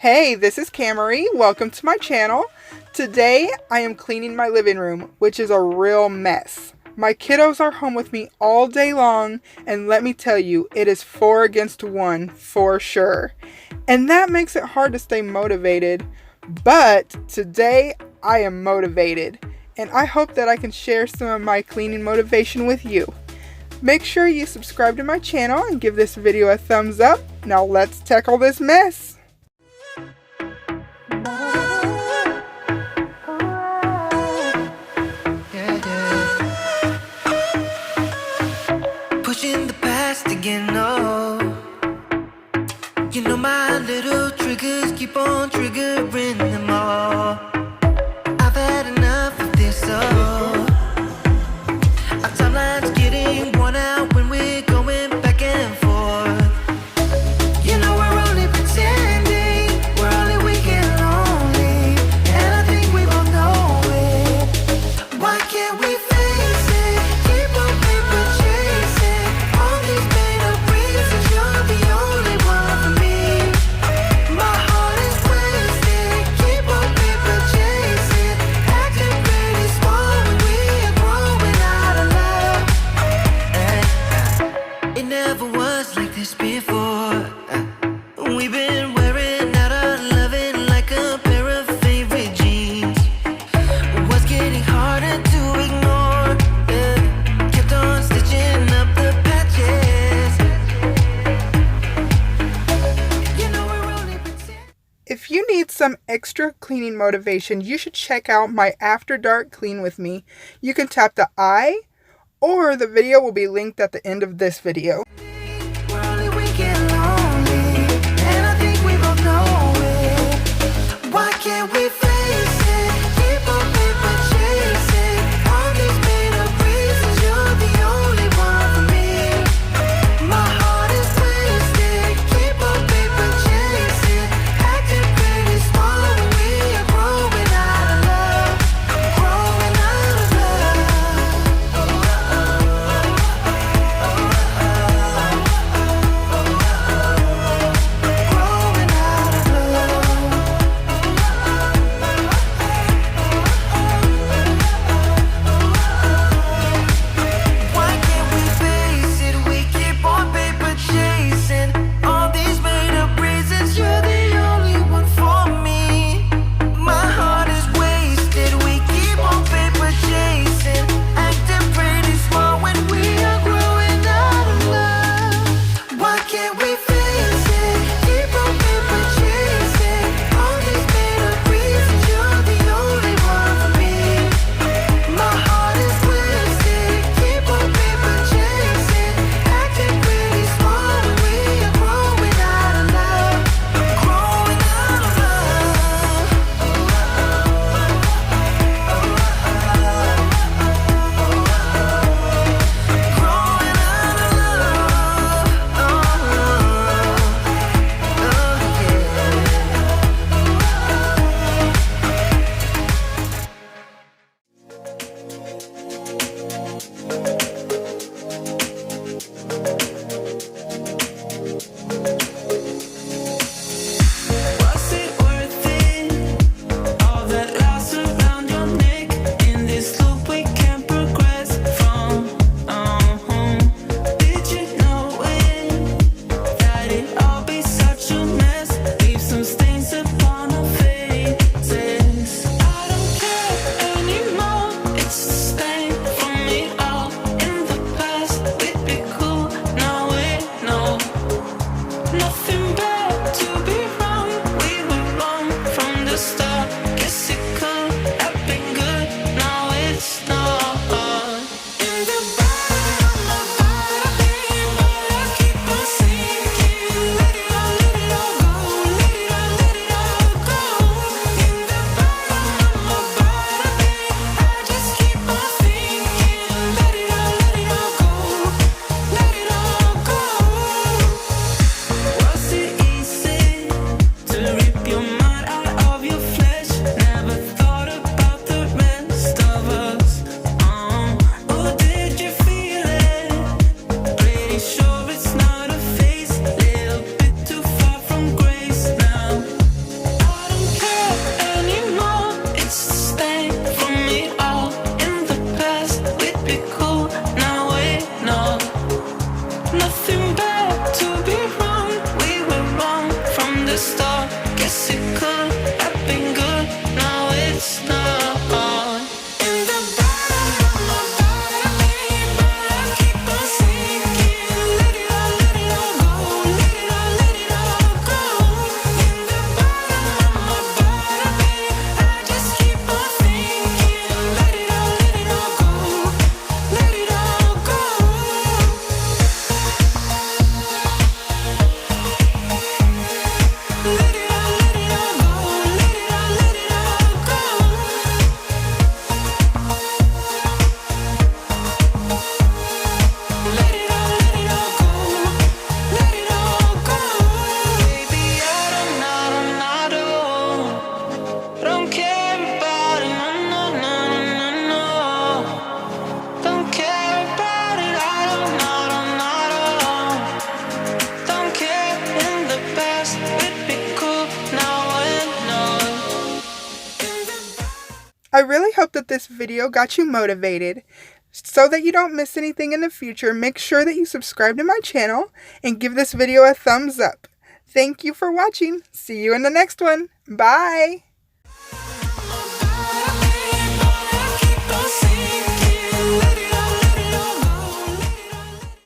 Hey, this is Camry. Welcome to my channel. Today I am cleaning my living room, which is a real mess. My kiddos are home with me all day long, and let me tell you, it is 4 against 1 for sure. And that makes it hard to stay motivated, but today I am motivated, and I hope that I can share some of my cleaning motivation with you. Make sure you subscribe to my channel and give this video a thumbs up. Now let's tackle this mess. Pushing the past again, oh. You know my little triggers keep on triggering them all. I've had enough of this, oh. Our timeline's getting worn out when we're going back and forth. You know we're only pretending, we're only weak and lonely, and I think we both know it. Why can't we face it? Keep on paper chasing all these made up reasons. You're the only one for me. My heart is wasted. Keep on paper chasing, acting pretty small when we are growing out of love. It never was like this before. We've been wearing out our loving like a pair of favorite jeans. Was getting harder to ignore. Kept on stitching up the patches. You know we're only pretending. If you need some extra cleaning motivation, you should check out my After Dark Clean with me. You can tap the I, or the video will be linked at the end of this video. We're only weak and lonely, and I think we both know it. Why can't we face it? Keep on paper chasing all these made up reasons. You're the only one for me. My heart is wasted. Keep on paper chasing, acting pretty small when we are growing out of love. Growing out of love. Growing out of love. I really hope that this video got you motivated. So that you don't miss anything in the future, make sure that you subscribe to my channel and give this video a thumbs up. Thank you for watching. See you in the next one. Bye.